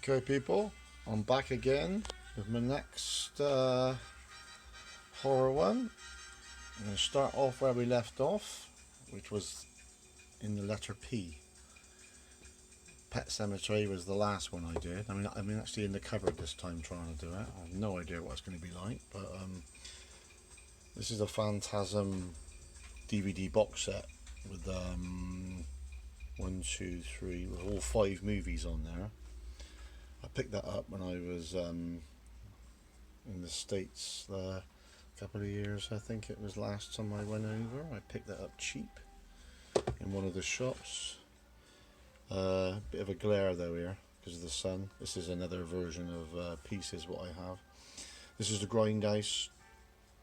Okay people, I'm back again with my next horror one. I'm going to start off where we left off, which was in the letter P. Pet Cemetery was the last one I did. I'm actually in the cupboard this time trying to do it. I have no idea what it's going to be like, but this is a Phantasm DVD box set with 1, 2, 3, with all 5 movies on there. I picked that up when I was in the States a couple of years. I think it was last time I went over. I picked that up cheap in one of the shops. Bit of a glare though here because of the sun. This is another version of Pieces what I have. This is the Grindhouse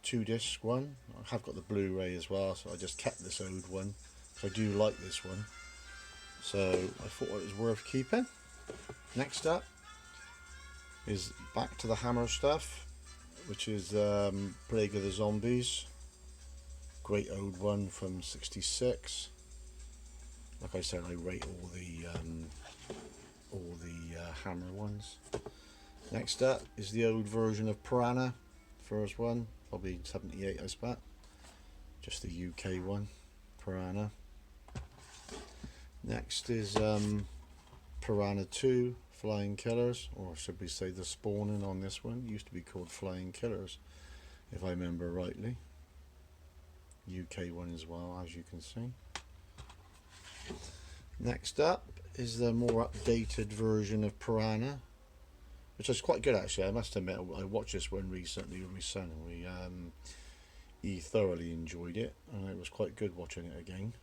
2-disc one. I have got the Blu-ray as well, so I just kept this old one. So I do like this one, so I thought it was worth keeping. Next up is Back to the Hammer stuff, which is Plague of the Zombies. Great old one from '66. Like I said, I rate all the Hammer ones. Next up is the old version of Piranha, first one, probably '78 I expect. Just the UK one, Piranha. Next is Piranha 2, Flying Killers, or should we say the Spawning on this one. It used to be called Flying Killers, if I remember rightly. UK one as well, as you can see. Next up is the more updated version of Piranha, which is quite good actually. I must admit, I watched this one recently with my son, and he thoroughly enjoyed it, and it was quite good watching it again.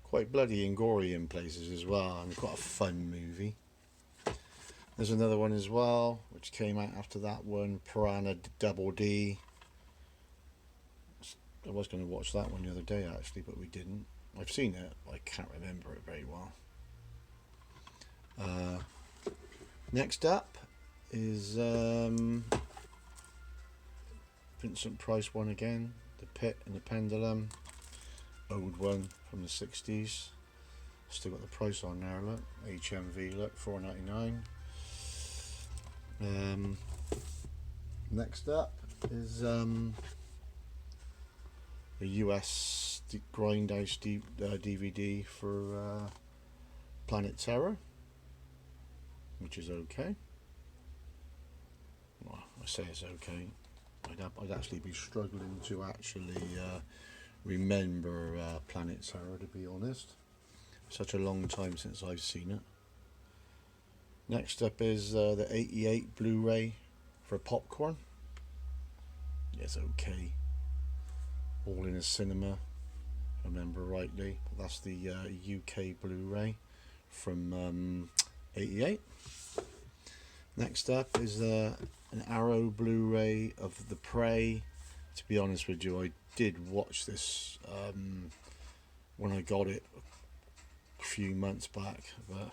Quite bloody and gory in places as well, and quite a fun movie. There's another one as well, which came out after that one, Piranha Double D. I was going to watch that one the other day actually, but we didn't. I've seen it, but I can't remember it very well. Next up is Vincent Price one again, The Pit and the Pendulum. Old one from the 60s. Still got the price on there, look. HMV, look, $4.99. Next up is the US Grindhouse DVD for Planet Terror, which is okay. Well, I say it's okay. I'd actually be struggling to actually remember Planet Terror, to be honest. Such a long time since I've seen it. Next up is the '88 Blu-ray for Popcorn. It's okay. All in a cinema, if I remember rightly. But that's the UK Blu-ray from '88. Next up is an Arrow Blu-ray of The Prey. To be honest with you, I did watch this when I got it a few months back, but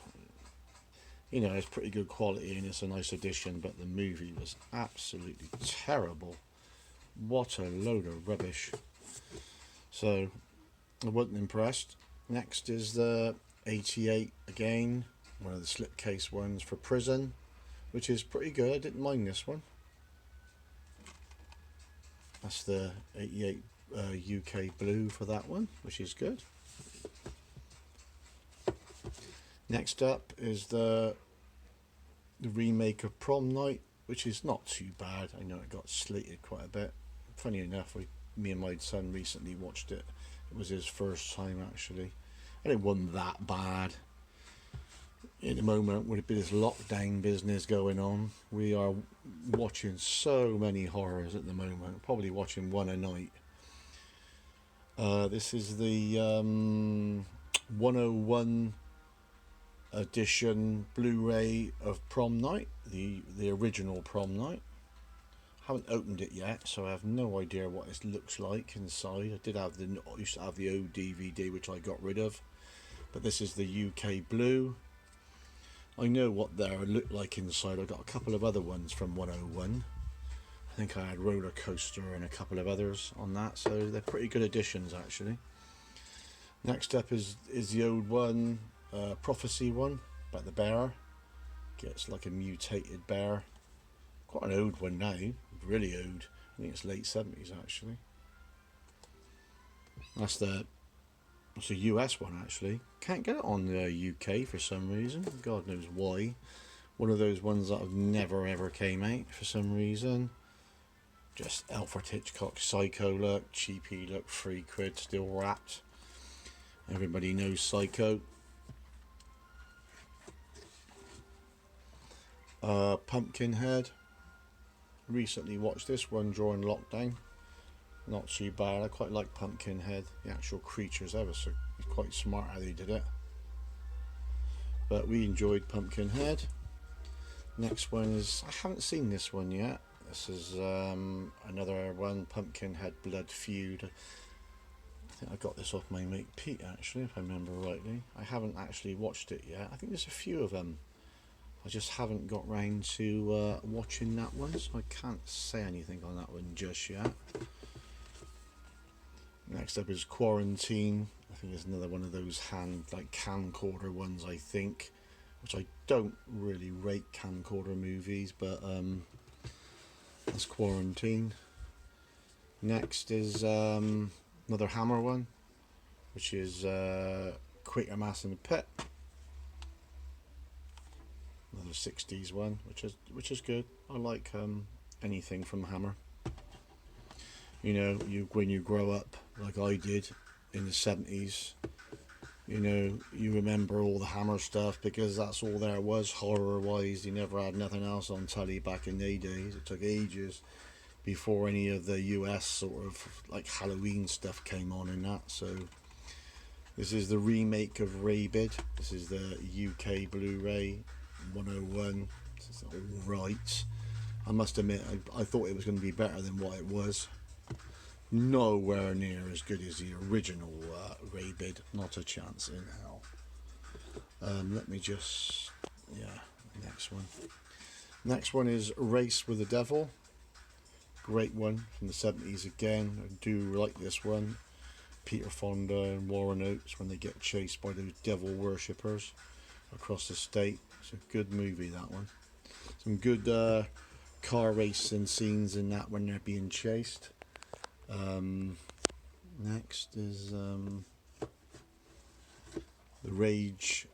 you know, it's pretty good quality and it's a nice addition, but the movie was absolutely terrible. What a load of rubbish. So I wasn't impressed. Next is the '88 again, one of the slipcase ones for Prison, which is pretty good. I didn't mind this one. That's the '88 UK Blue for that one, which is good. Next up is the remake of Prom Night, which is not too bad. I know it got slated quite a bit. Funny enough, me and my son recently watched it. It was his first time actually, and it wasn't that bad. At the moment, with this lockdown business going on, we are watching so many horrors at the moment. Probably watching one a night. This is the 101 edition Blu-ray of Prom Night, the original Prom Night. Haven't opened it yet, so I have no idea what it looks like inside. I used to have the old DVD, which I got rid of, but this is the UK Blue. I know what they look like inside. I got a couple of other ones from 101. I think I had Roller Coaster and a couple of others on that, so they're pretty good additions actually. Next up is the old one, Prophecy one, about the bear. Gets like a mutated bear. Quite an old one now, really old. I think it's late 70s actually. That's a US one actually. Can't get it on the UK for some reason. God knows why. One of those ones that have never ever came out for some reason. Just Alfred Hitchcock Psycho look, cheapy look, £3, still wrapped. Everybody knows Psycho. Pumpkinhead. Recently watched this one during lockdown. Not too bad. I quite like Pumpkinhead. The actual creatures ever so quite smart how they did it. But we enjoyed Pumpkinhead. Next one is, I haven't seen this one yet. This is another one, Pumpkinhead Blood Feud. I think I got this off my mate Pete actually, if I remember rightly. I haven't actually watched it yet. I think there's a few of them. I just haven't got round to watching that one, so I can't say anything on that one just yet. Next up is Quarantine. I think it's another one of those camcorder ones, I think, which I don't really rate camcorder movies, but that's Quarantine. Next is another Hammer one, which is Quatermass in the Pit. Another 60s one, which is good. I like anything from Hammer. You know, when you grow up like I did in the 70s, you know, you remember all the Hammer stuff because that's all there was horror wise. You never had nothing else on telly back in the days. It took ages before any of the US sort of like Halloween stuff came on and that. So this is the remake of Rabid. This is the UK Blu-ray 101. This is all right. I must admit, I thought it was going to be better than what it was. Nowhere near as good as the original Rabid. Not a chance in hell. Let me just... yeah, next one. Next one is Race with the Devil. Great one from the 70s again. I do like this one. Peter Fonda and Warren Oates when they get chased by those devil worshippers across the state. It's a good movie, that one. Some good car racing scenes in that when they're being chased. Next is The Rage,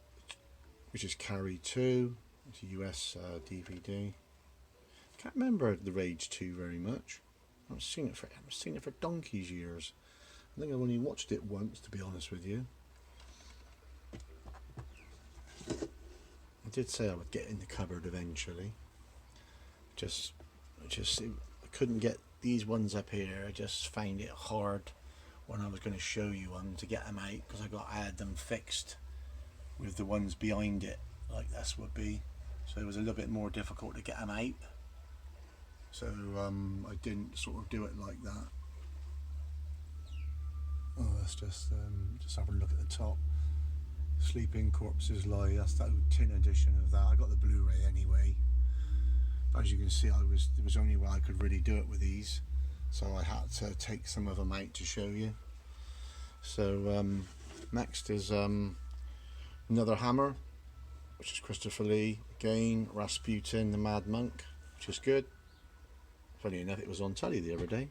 which is Carrie 2. It's a US DVD. Can't remember The Rage 2 very much. I haven't seen it for donkey's years. I think I've only watched it once, to be honest with you. I did say I would get in the cupboard eventually. I couldn't get these ones up here. I just found it hard when I was going to show you one to get them out because I had them fixed with the ones behind it, like this would be. So it was a little bit more difficult to get them out. So I didn't sort of do it like that. Oh, let's just have a look at the top. Sleeping Corpses Lie. That's that tin edition of that. I got the Blu-ray anyway. As you can see, it was only way I could really do it with these, so I had to take some of them out to show you. So next is another Hammer, which is Christopher Lee again. Rasputin, the Mad Monk, which is good. Funny enough, it was on telly the other day.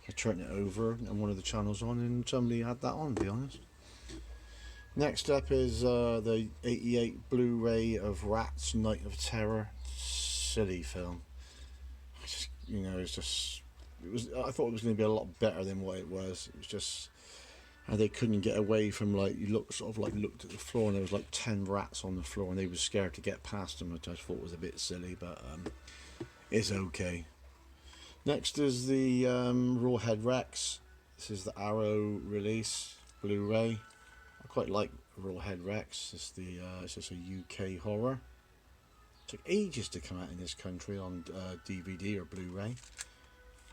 I turned it over and one of the channels on, and somebody had that on, to be honest. Next up is the 88 Blu-ray of Rats Night of Terror. Silly film. I thought it was going to be a lot better than what it was. It was just how they couldn't get away from, like, you looked at the floor and there was like 10 rats on the floor and they were scared to get past them, which I thought was a bit silly, but it's okay. Next is the Rawhead Rex. This is the Arrow release Blu-ray. I quite like Rawhead Rex. It's just a UK horror. It took ages to come out in this country on DVD or Blu-ray.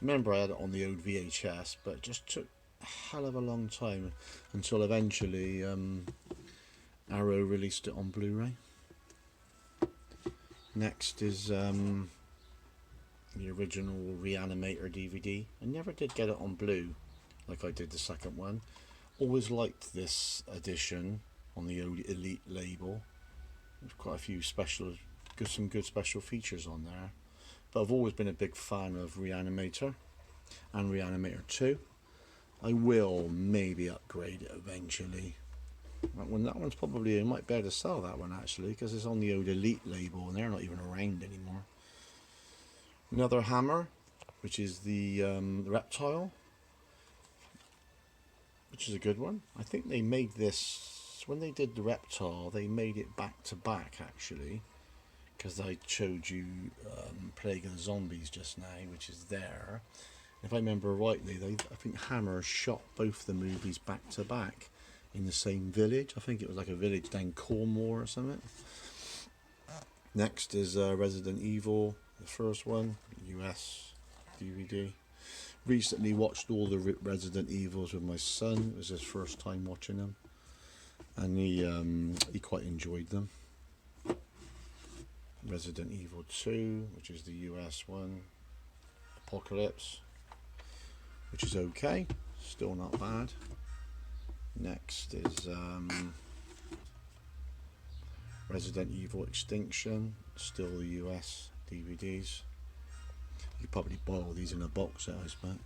Remember I had it on the old VHS, but it just took a hell of a long time until eventually Arrow released it on Blu-ray. Next is the original Reanimator DVD. I never did get it on blue like I did the second one. Always liked this edition on the old Elite label. There's quite a few special some good special features on there. But I've always been a big fan of Reanimator and Reanimator 2. I will maybe upgrade it eventually. That one's probably, I might be able to sell that one actually, because it's on the old Elite label and they're not even around anymore. Another Hammer, which is the Reptile, which is a good one. I think they made this, when they did the Reptile, they made it back to back actually, because I showed you Plague of the Zombies just now, which is there. If I remember rightly, I think Hammer shot both the movies back to back in the same village. I think it was like a village down Cornwall or something. Next is Resident Evil, the first one, US DVD. Recently watched all the Resident Evils with my son. It was his first time watching them, and he quite enjoyed them. Resident Evil 2, which is the US one. Apocalypse, which is okay, still not bad. Next is Resident Evil Extinction, still the US DVDs. You could probably buy all these in a box set, I suppose.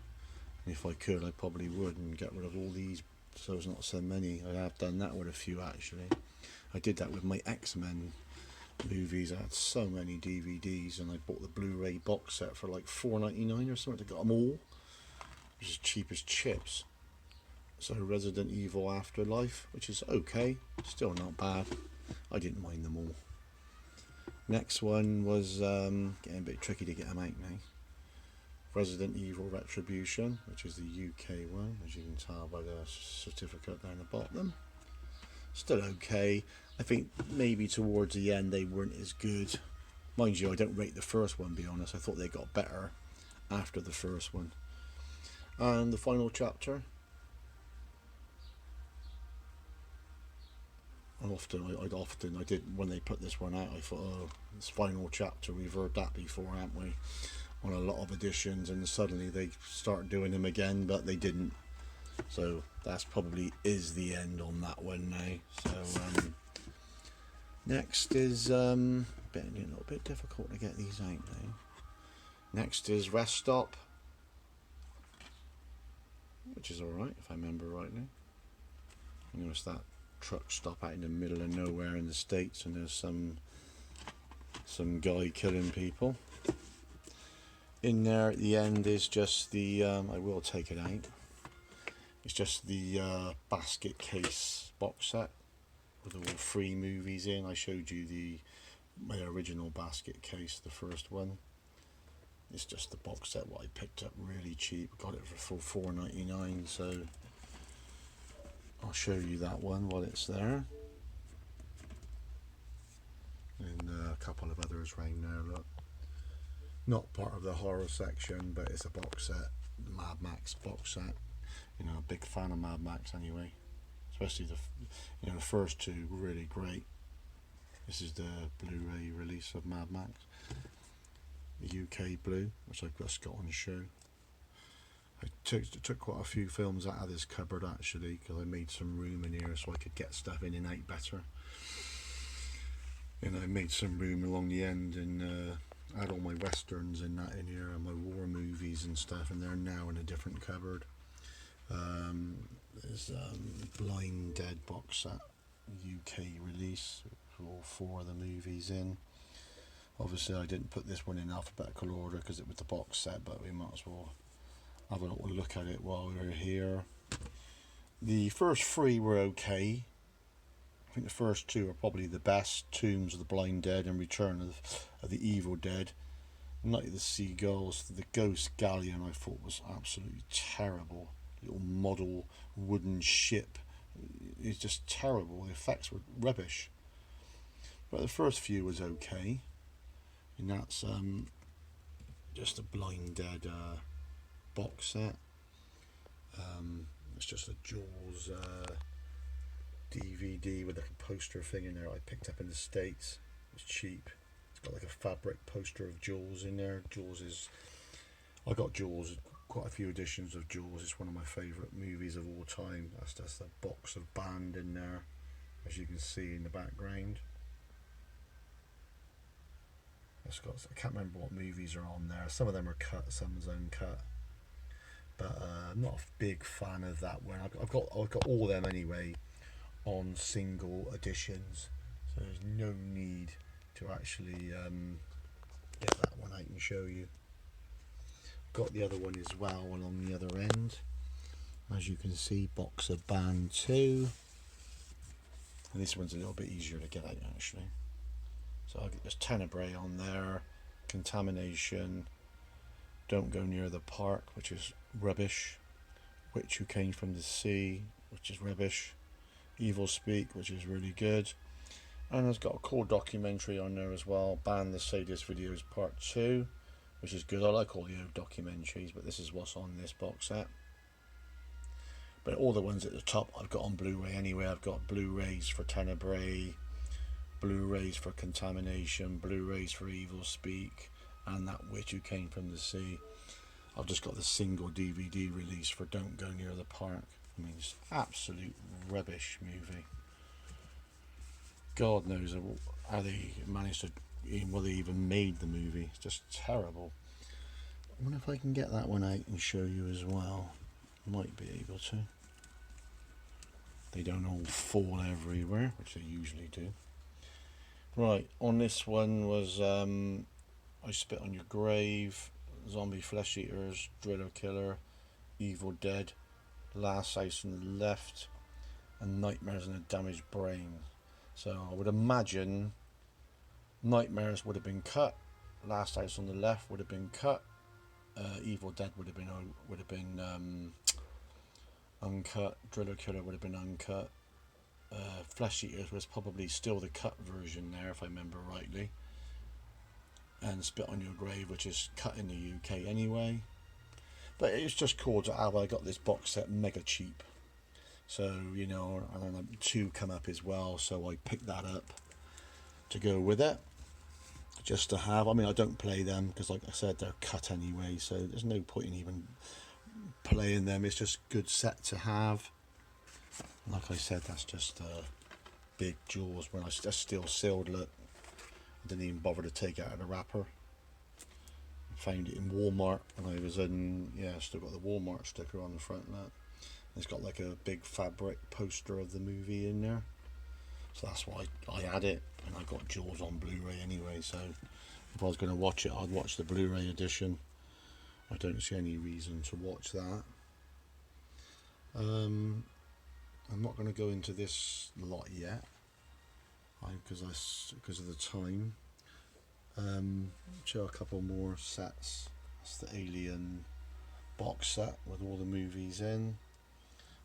And if I could, I probably would, and get rid of all these so there's not so many. I have done that with a few actually. I did that with my X-Men movies. I had so many DVDs, and I bought the Blu-ray box set for like $4.99 or something. I got them all, which is cheap as chips. So Resident Evil Afterlife, which is okay, still not bad. I didn't mind them all. Next one was getting a bit tricky to get them out now. Resident Evil Retribution, which is the UK one, as you can tell by the certificate down the bottom. Still okay. I think maybe towards the end they weren't as good. Mind you, I don't rate the first one, to be honest. I thought they got better after the first one. And the final chapter. I did, when they put this one out, I thought, oh, this final chapter, we've heard that before, haven't we? On a lot of editions, and suddenly they start doing them again, but they didn't. So that's probably is the end on that one now. So next is a little bit difficult to get these out now. Next is Rest Stop, which is alright if I remember rightly. I noticed that truck stop out in the middle of nowhere in the States, and there's some guy killing people. In there at the end is just the I will take it out. It's just the basket case box set with all 3 movies in. I showed you my original basket case, the first one. It's just the box set what I picked up really cheap. Got it for $4.99, so I'll show you that one while it's there. And a couple of others around there, look. Not part of the horror section, but it's a box set, the Mad Max box set. You know, a big fan of Mad Max anyway. Especially the first 2 were really great. This is the Blu-ray release of Mad Max, the UK Blue, which I've just got on show. I took quite a few films out of this cupboard actually, because I made some room in here so I could get stuff in and out better. And I made some room along the end, and I had all my westerns in here, and my war movies and stuff, and they're now in a different cupboard. There's Blind Dead box set, UK release, with all 4 of the movies in. Obviously I didn't put this one in alphabetical order because it was the box set, but we might as well have a little look at it while we're here. The first 3 were okay. I think the first 2 are probably the best. Tombs of the Blind Dead and Return of the Evil Dead. Night of the Seagulls, the Ghost Galleon, I thought was absolutely terrible. Little model wooden ship. It's just terrible. The effects were rubbish. But the first few was okay. And that's just a Blind Dead box set. It's just a Jaws DVD with like a poster thing in there I picked up in the States. It's cheap. It's got like a fabric poster of Jaws in there. I got Jaws, quite a few editions of Jaws. It's one of my favourite movies of all time. That's just a box of band in there, as you can see in the background. I can't remember what movies are on there. Some of them are cut, some's uncut. But I'm not a big fan of that one. I've got all them anyway on single editions, so there's no need to actually get that one out and show you. Got the other one as well along the other end. As you can see, Boxer Band 2. And this one's a little bit easier to get out actually. So there's Tenebrae on there, Contamination, Don't Go Near the Park, which is rubbish, Witch Who Came from the Sea, which is rubbish, Evil Speak, which is really good. And it's got a cool documentary on there as well, Ban the Sadist Videos Part 2, which is good. I like all the old documentaries, but this is what's on this box set. But all the ones at the top I've got on Blu-ray anyway. I've got Blu-rays for Tenebrae, Blu-rays for Contamination, Blu-rays for Evil Speak, and that Witch Who Came from the Sea. I've just got the single DVD release for Don't Go Near the Park. I mean, it's absolute rubbish movie. God knows how they managed to, well, they even made the movie. It's just terrible. I wonder if I can get that one out and show you as well. Might be able to. They don't all fall everywhere, which they usually do. Right, on this one was I Spit on Your Grave, Zombie Flesh Eaters, Driller Killer, Evil Dead, Last House on the Left, and Nightmares in a Damaged Brain. So I would imagine Nightmares would have been cut, Last House on the Left would have been cut, Evil Dead would have been uncut, Driller Killer would have been uncut, Flesh Eaters was probably still the cut version there if I remember rightly, and Spit on Your Grave, which is cut in the UK anyway. But it's just cool to have. I got this box set mega cheap, so you know, and then 2 come up as well, so I picked that up to go with it, just to have. I mean, I don't play them because, like I said, they're cut anyway, so there's no point in even playing them. It's just a good set to have. Like I said, that's just big Jaws. When that's still sealed. Look, I didn't even bother to take it out of the wrapper. I found it in Walmart when I was in. Yeah, still got the Walmart sticker on the front. Look, it's got like a big fabric poster of the movie in there. So that's why I had it, and I got Jaws on Blu-ray anyway. So if I was going to watch it, I'd watch the Blu-ray edition. I don't see any reason to watch that. I'm not going to go into this lot yet, because of the time. Show a couple more sets. That's the Alien box set with all the movies in.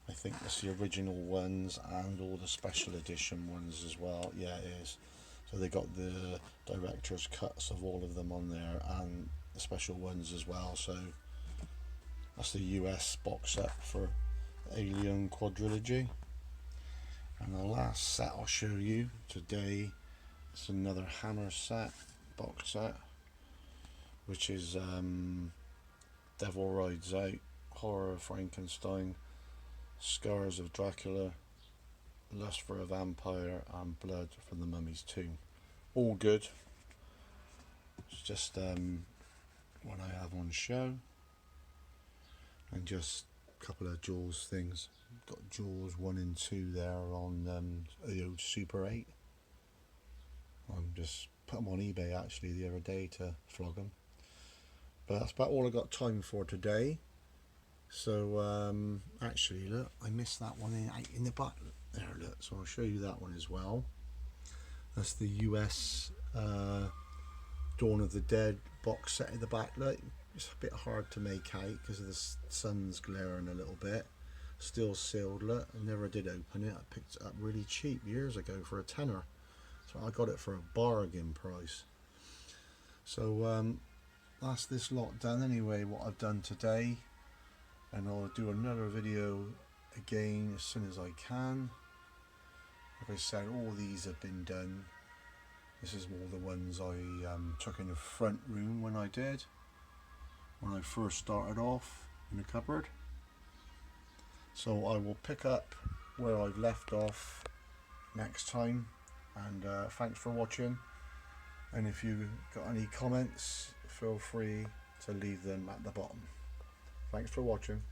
I think that's the original ones and all the special edition ones as well. Yeah, it is. So they got the director's cuts of all of them on there and the special ones as well. So that's the US box set for Alien Quadrilogy. And the last set I'll show you today is another Hammer set, box set, which is Devil Rides Out, Horror of Frankenstein, Scars of Dracula, Lust for a Vampire, and Blood from the Mummy's Tomb. All good. It's just what I have on show, and just a couple of Jaws things. Got Jaws 1 and 2 there on the old Super 8. I'm just put them on eBay actually the other day to flog them. But that's about all I got time for today. So actually, look, I missed that one in the back there. Look, so I'll show you that one as well. That's the US Dawn of the Dead box set in the back. Look, it's a bit hard to make out because of the sun's glaring a little bit. Still sealed. Look, I never did open it. I picked it up really cheap years ago for a tenner, so I got it for a bargain price. So that's this lot done anyway, what I've done today, and I'll do another video again as soon as I can. Like I said, all these have been done. This is all the ones I took in the front room when I first started off in the cupboard. So I will pick up where I've left off next time, and thanks for watching. And if you got any comments, feel free to leave them at the bottom. Thanks for watching.